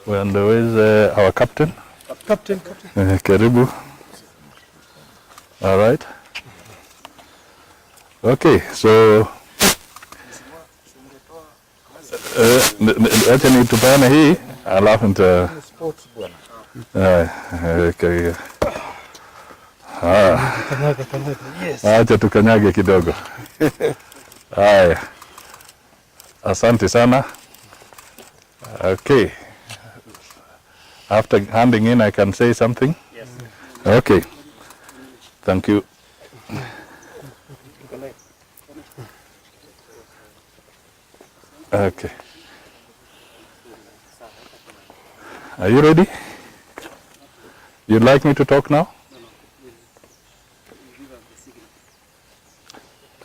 And where's our captain? Captain. Karibu. All right. Okay, so acha nitupeane hii alafu nita okay. Acha tukanyage kidogo. Haya. Asante sana. Okay. After handing in, I can say something? Yes. Okay. Thank you. Okay. Are you ready? You'd like me to talk now?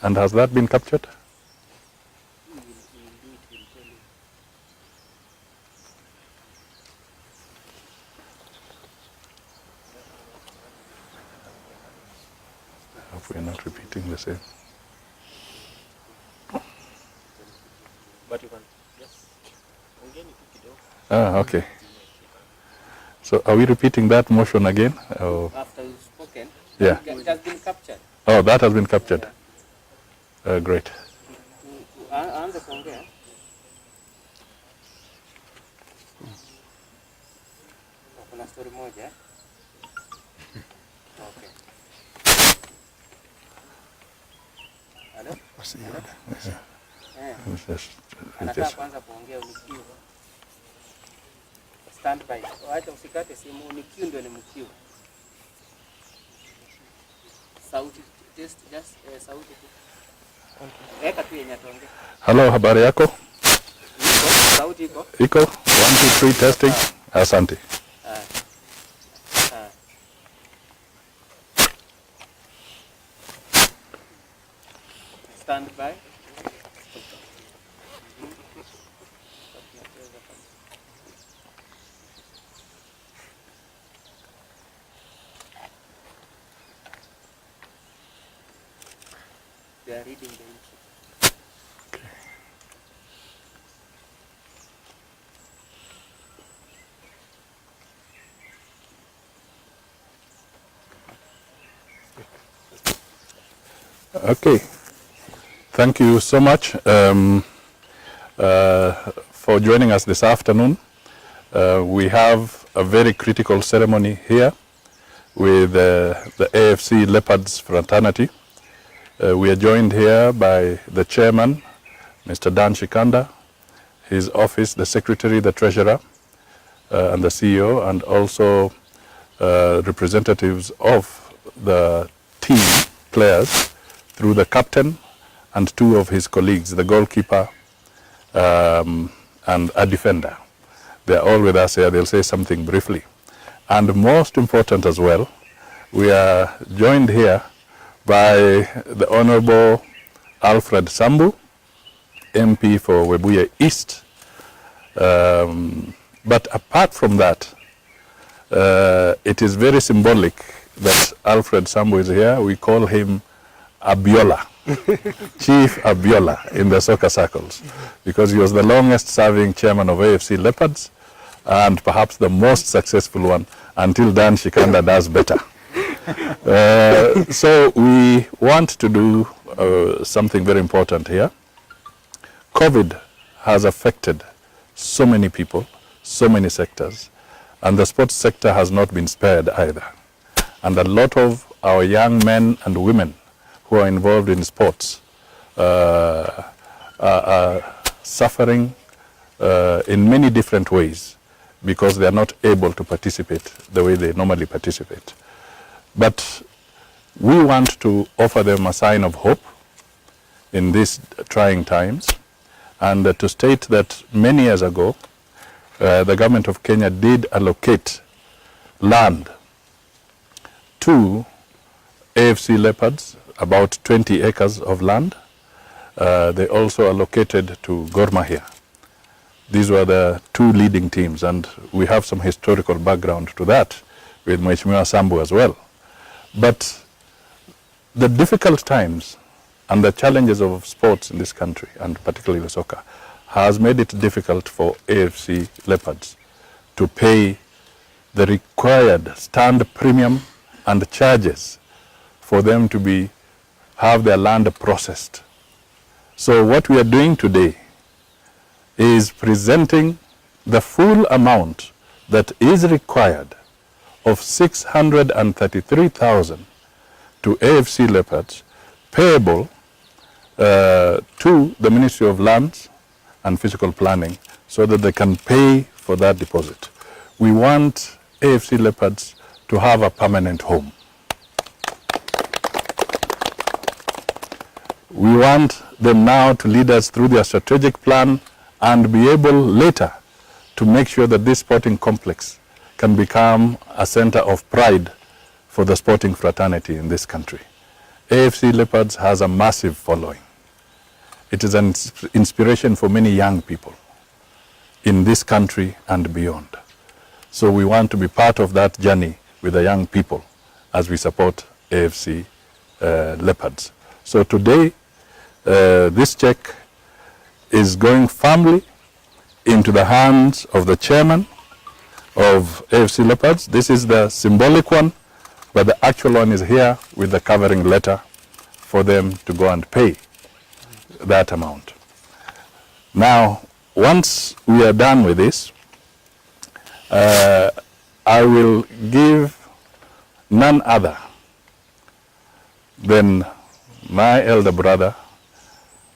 And has that been captured? Hope we are not repeating the same. But you can just okay. So are we repeating that motion again? Oh. After you've spoken, Yeah. it has been captured. Oh, that has been captured. Great. Aanze kuongea. Kuna story moja. Okay. Hello? Anataka kwanza kuongea unikiu. Stand by. Acha usikate simu, unikiu ndio ni mkiu. Sauti just sauti tu. Weka tu yenye tuongee. Hello, habari yako? Sauti iko? Iko? 1 2 3 testing. Asante. Stand by. They are reading the entry. Okay. Thank you so much for joining us this afternoon. We have a very critical ceremony here with the AFC Leopards fraternity. We are joined here by the chairman, Mr. Dan Shikanda, his office, the secretary, the treasurer, and the CEO, and also representatives of the team players through the captain and 2 of his colleagues, the goalkeeper and a defender. They are all with us here. They'll say something briefly. And most important as well, we are joined here by the Honorable Alfred Sambu, MP for Webuye East. But apart from that, it is very symbolic that Alfred Sambu is here. We call him Abiola, Chief Abiola in the soccer circles, because he was the longest serving chairman of AFC Leopards and perhaps the most successful one until Dan Shikanda does better. So we want to do something very important here. COVID has affected so many people, so many sectors, and the sports sector has not been spared either. And a lot of our young men and women who are involved in sports are suffering in many different ways because they are not able to participate the way they normally participate. But we want to offer them a sign of hope in these trying times, and to state that many years ago, the government of Kenya did allocate land to AFC Leopards, about 20 acres of land. They also allocated to Gor Mahia. These were the 2 leading teams, and we have some historical background to that with Mheshimiwa Sambu as well. But the difficult times and the challenges of sports in this country, and particularly the soccer, has made it difficult for AFC Leopards to pay the required stand premium and charges for them to have their land processed. So what we are doing today is presenting the full amount that is required of 633,000 to AFC Leopards, payable to the Ministry of Lands and Physical Planning, so that they can pay for that deposit. We want AFC Leopards to have a permanent home. We want them now to lead us through their strategic plan and be able later to make sure that this sporting complex can become a center of pride for the sporting fraternity in this country. AFC Leopards has a massive following. It is an inspiration for many young people in this country and beyond. So we want to be part of that journey with the young people as we support AFC Leopards. So today, this check is going firmly into the hands of the chairman of AFC Leopards. This is the symbolic one, but the actual one is here with the covering letter for them to go and pay that amount. Now, once we are done with this, I will give none other than my elder brother,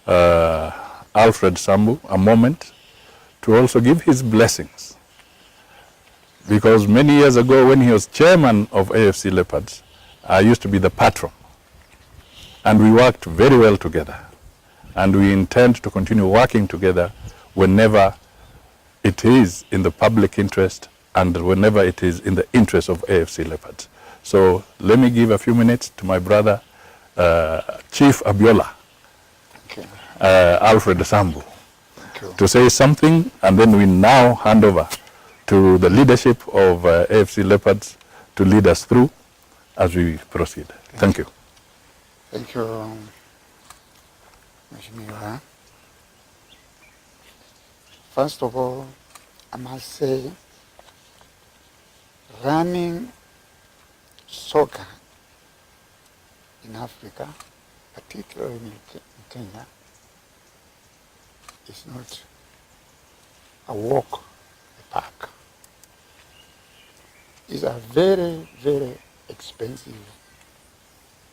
Alfred Sambu, a moment to also give his blessings. Because many years ago, when he was chairman of AFC Leopards, I used to be the patron. And we worked very well together. And we intend to continue working together whenever it is in the public interest and whenever it is in the interest of AFC Leopards. So let me give a few minutes to my brother, Chief Abiola, Alfred Sambu, to say something, and then we now hand over to the leadership of AFC Leopards to lead us through as we proceed. Thank you. Thank you, Mheshimiwa. First of all, I must say, running soccer in Africa, particularly in Kenya, is not a walk in the park. It's a very, very expensive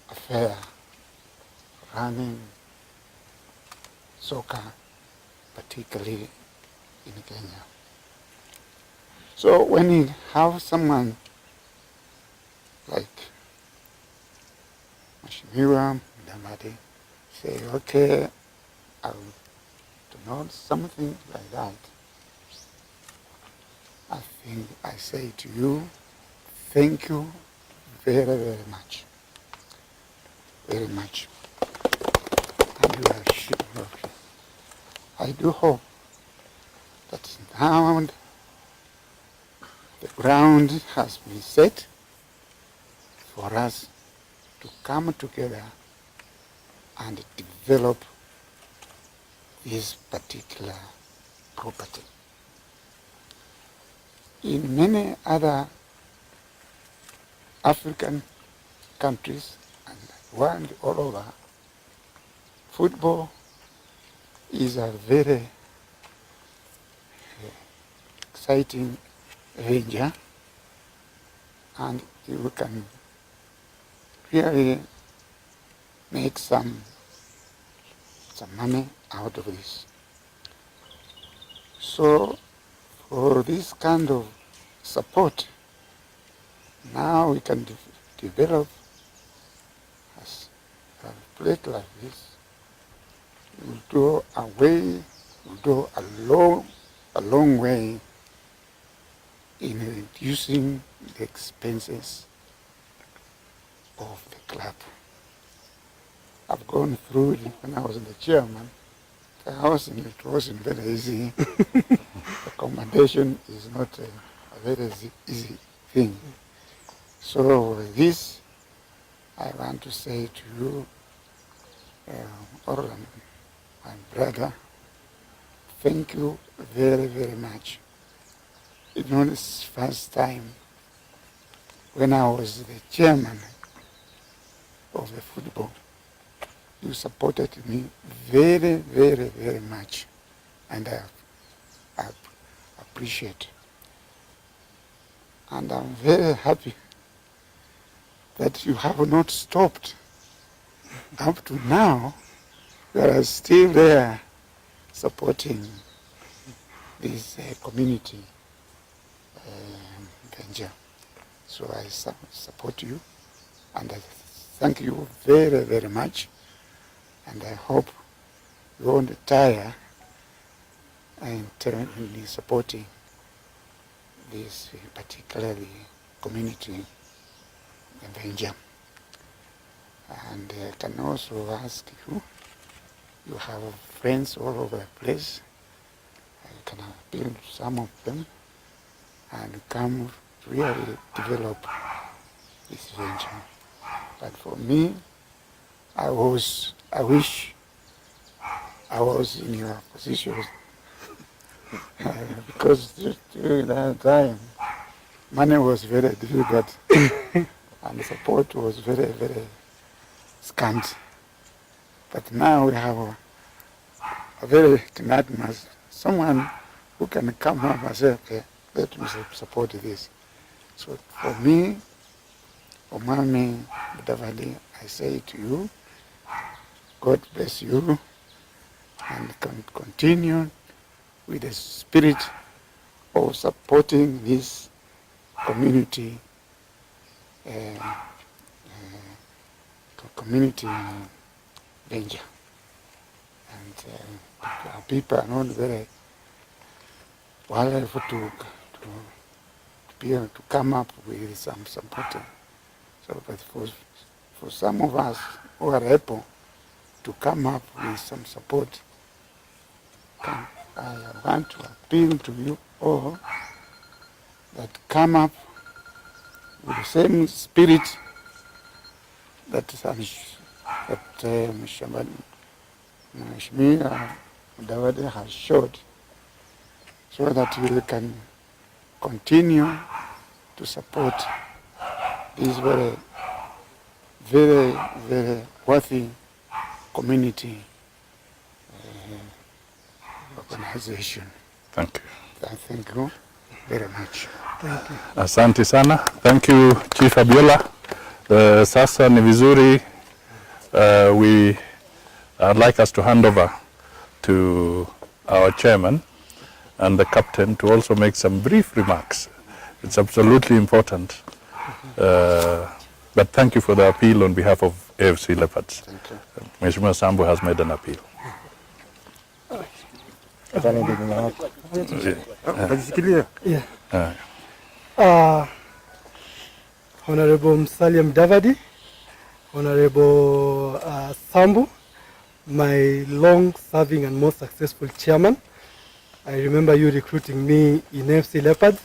affair, running soccer, particularly in Kenya. So when you have someone like Mheshimiwa Mudavadi say, okay, I will do something like that, I think I say to you, thank you very, very much. Very much. And you are sure of it. I do hope that now the ground has been set for us to come together and develop this particular property. In many other African countries and the world all over, football is a very exciting venture, and you can really make some money out of this. So for this kind of support, now we can develop as a place like this. It will go a long way in reducing the expenses of the club. I've gone through it when I was the chairman. It wasn't very easy. Accommodation is not a very easy thing. So this, I want to say to you, Orlan, my brother, thank you very, very much it's not the first time when I was the chairman of the football. You supported me very, very, very much, and I appreciate. And I'm very happy that you have not stopped. Up to now, you are still there supporting this community venture. So I support you, and I thank you very, very much. And I hope you won't tire in supporting this particularly community venture. And I can also ask you, you have friends all over the place. I can appeal to some of them and come really develop this venture. But for me, I wish I was in your position because during that time, money was very difficult and support was very, very scant. But now we have a very magnanimous someone who can come up and say, okay, let me support this. So for me, for Mami Mudavadi, I say to you, God bless you, and continue with the spirit of supporting this community venture. And people are not very wonderful to be able to come up with some support. So, but for some of us who are able to come up with some support, I want to appeal to you all that come up with the same spirit that Mheshimiwa Mudavadi has showed, so that we can continue to support this very, very, very worthy community organization. Thank you. Thank you very much. Thank you. Asante sana. Thank you, Chief Abiola. Sasa ni vizuri I'd like us to hand over to our chairman and the captain to also make some brief remarks. It's absolutely important. But thank you for the appeal on behalf of AFC Leopards. Thank you. Mheshimiwa Sambu has made an appeal. Honorable Musalia Mudavadi, Honorable Sambu, my long-serving and most successful chairman. I remember you recruiting me in AFC Leopards.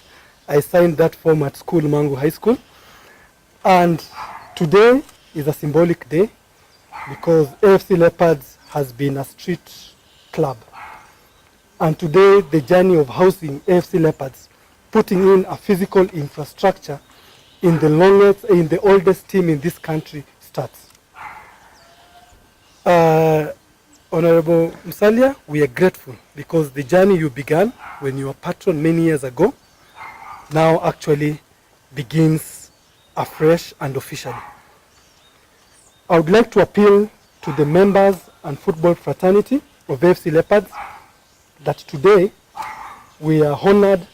I signed that form at school, Mangu High School. And today is a symbolic day because AFC Leopards has been a street club. And today the journey of housing AFC Leopards, putting in a physical infrastructure in the oldest team in this country starts. Honorable Musalia, we are grateful because the journey you began when you were patron many years ago now actually begins afresh and officially. I would like to appeal to the members and football fraternity of AFC Leopards that today we are honored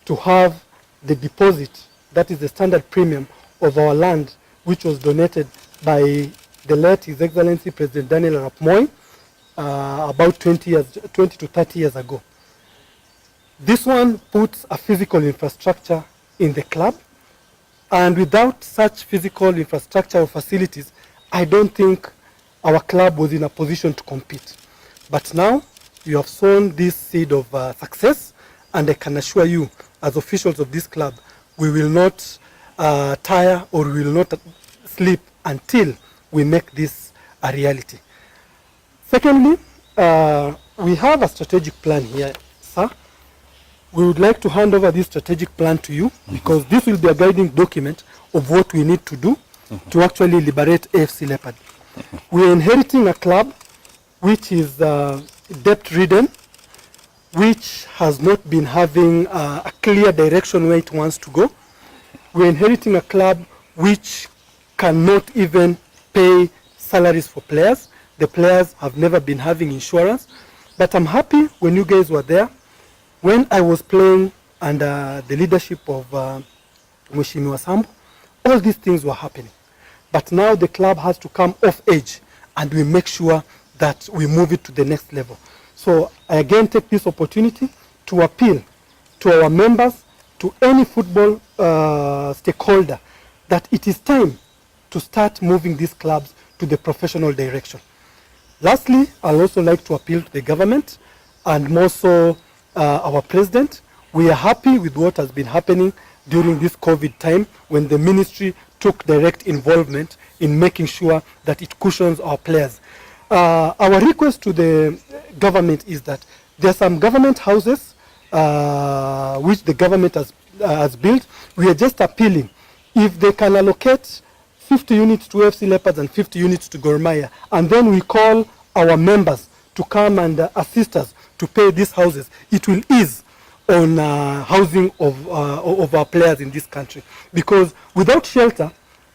to have the deposit, that is the standard premium of our land, which was donated by the late His Excellency President Daniel Arap Moi about 20 to 30 years ago. This one puts a physical infrastructure in the club, and without such physical infrastructure or facilities, I don't think our club was in a position to compete. But now you have sown this seed of success, and I can assure you, as officials of this club, we will not tire or we will not sleep until we make this a reality. Secondly, we have a strategic plan here, sir. we would like to hand over this strategic plan to you, because this will be a guiding document of what we need to do to actually liberate AFC Leopard. We're inheriting a club which is debt-ridden, which has not been having a clear direction where it wants to go. We're inheriting a club which cannot even pay salaries for players. The players have never been having insurance. But I'm happy when you guys were there. When I was playing under the leadership of Mheshimiwa Sambu, all these things were happening. But now the club has to come off edge, and we make sure that we move it to the next level. So I again take this opportunity to appeal to our members, to any football stakeholder, that it is time to start moving these clubs to the professional direction. Lastly, I'd also like to appeal to the government, and more so our president. We are happy with what has been happening during this COVID time, when the ministry took direct involvement in making sure that it cushions our players. Our request to the government is that there are some government houses which the government has built. We are just appealing, if they can allocate 50 units to AFC Leopards and 50 units to Gor Mahia, and then we call our members to come and assist us to pay these houses, it will ease on housing of our players in this country. Because without shelter,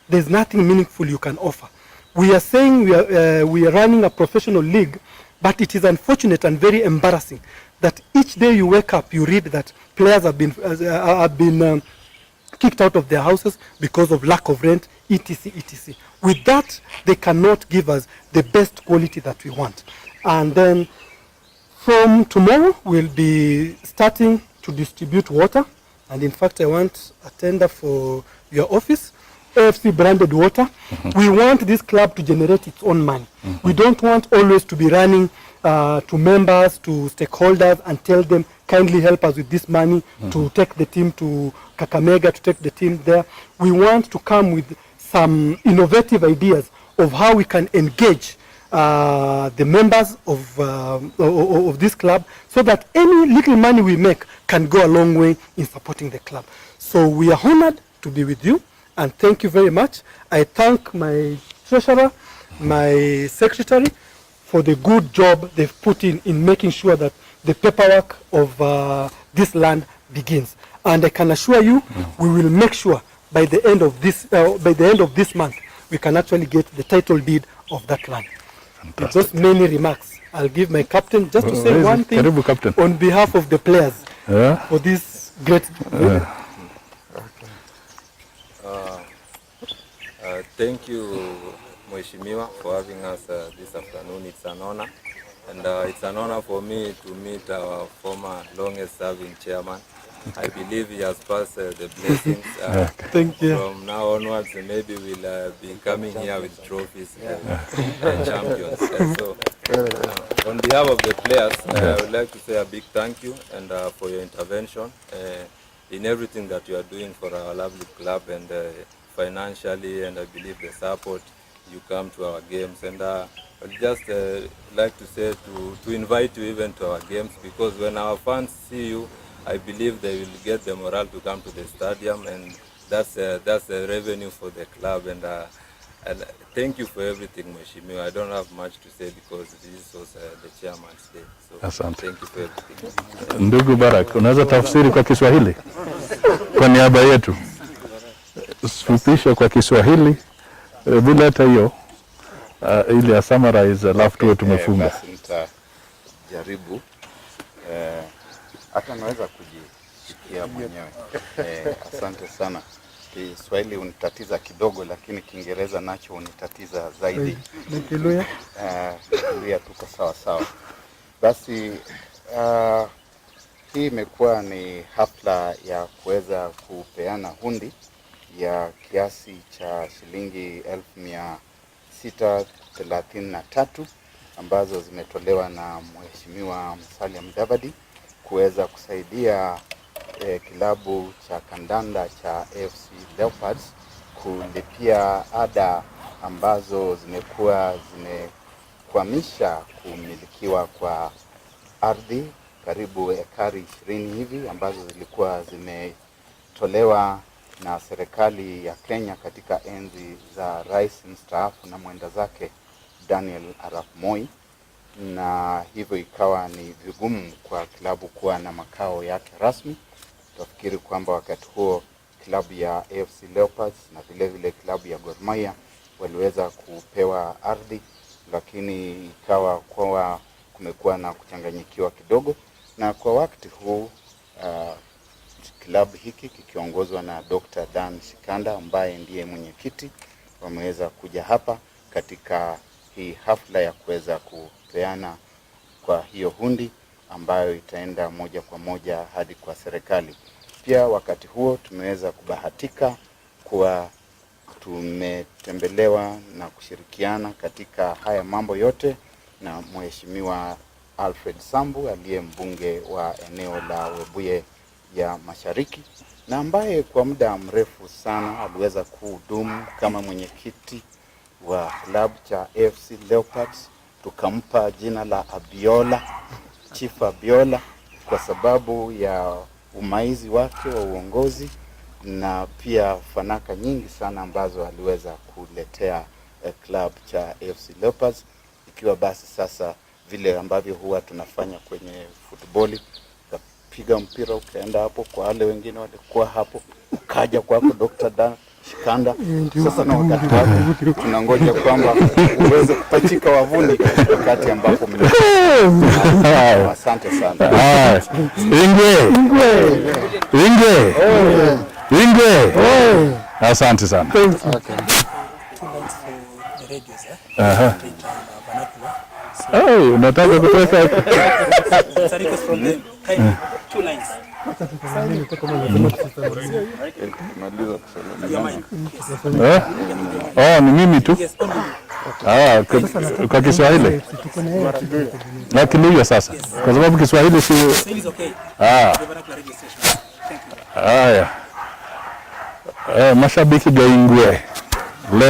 there's nothing meaningful you can offer. We are saying we are running a professional league, but it is unfortunate and very embarrassing that each day you wake up, you read that players have been kicked out of their houses because of lack of rent, etc., etc. With that, they cannot give us the best quality that we want. And then from tomorrow, we'll be starting to distribute water. And in fact, I want a tender for your office, AFC branded water. We want this club to generate its own money. We don't want always to be running to members, to stakeholders, and tell them, kindly help us with this money to take the team to Kakamega, to take the team there. We want to come with some innovative ideas of how we can engage the members of this club, so that any little money we make can go a long way in supporting the club. So we are honored to be with you, and thank you very much. I thank my treasurer, my secretary, for the good job they've put in making sure that the paperwork of this land begins. And I can assure you, we will make sure by the end of this month, we can actually get the title deed of that land. With those many remarks, I'll give my captain just to say one thing on behalf of the players for this great. Thank you, Mheshimiwa, for having us this afternoon. It's an honor, and it's an honor for me to meet our former longest-serving chairman. I believe he has passed the blessings. Thank you. From now onwards, maybe we'll be coming here with trophies and champions. So, on behalf of the players, I would like to say a big thank you, and for your intervention in everything that you are doing for our lovely club, and financially, and I believe the support you come to our games. And I'd just like to say to invite you even to our games, because when our fans see you, I believe they will get the morale to come to the stadium, and that's the revenue for the club. And thank you for everything, Mheshimiwa. I don't have much to say because this was the chairman's day. So thank you for everything. Ndugu Barak, unaweza tafsiri kwa Kiswahili kwa niaba yetu? Fupisha kwa Kiswahili bila hata hiyo ili ya summarize, alafu tuwe tumefunga. Nitajaribu hata naweza kujisikia mwenyewe. Asante sana. Kiswahili unitatiza kidogo, lakini Kiingereza nacho unitatiza zaidi. Nikiluya tuko sawa sawa. Basi hii imekuwa ni hafla ya kuweza kupeana hundi ya kiasi cha shilingi 1633 ambazo zimetolewa na Mheshimiwa Musalia Mudavadi kuweza kusaidia kilabu cha kandanda cha AFC Leopards kulipia ada ambazo zimekuwa zimekwamisha kumilikiwa kwa ardhi karibu ekari 20 hivi ambazo zilikuwa zimetolewa na serikali ya Kenya katika enzi za rais mstaafu na mwenda zake Daniel Arap Moi, na hivyo ikawa ni vigumu kwa klabu kuwa na makao yake rasmi. Tunafikiri kwamba wakati huo klabu ya AFC Leopards na vile vile klabu ya Gor Mahia waliweza kupewa ardhi, lakini ikawa kwa kumekuwa na kuchanganyikiwa kidogo, na kwa wakati huu klabu hiki kikiongozwa na Dr. Dan Shikanda ambaye ndiye mwenyekiti, wameweza kuja hapa katika hii hafla ya kuweza kupeana kwa hiyo hundi ambayo itaenda moja kwa moja hadi kwa serikali. Pia wakati huo tumeweza kubahatika kuwa tumetembelewa na kushirikiana katika haya mambo yote na Mheshimiwa Alfred Sambu aliye mbunge wa eneo la Webuye ya Mashariki, na ambaye kwa muda mrefu sana aliweza kuhudumu kama mwenyekiti wa klabu cha AFC Leopards. Tukampa jina la Abiola, Chief Abiola, kwa sababu ya umaizi wake wa uongozi na pia fanaka nyingi sana ambazo aliweza kuletea club cha AFC Leopards. Ikiwa basi sasa vile ambavyo huwa tunafanya kwenye futboli, piga mpira ukaenda hapo kwa wale wengine walikuwa hapo, ukaja kwako Dr. Dan Shikanda. Sasa na wakati wako tunangoja kwamba uweze kupachika wavuni wakati ambapo asante sana. Ingwe. Asante sana. Unataka kutoka ni mimi tu. Kwa Kiswahili na Kiluya sasa, kwa sababu Kiswahili si haya. Mashabiki ga Ingwe.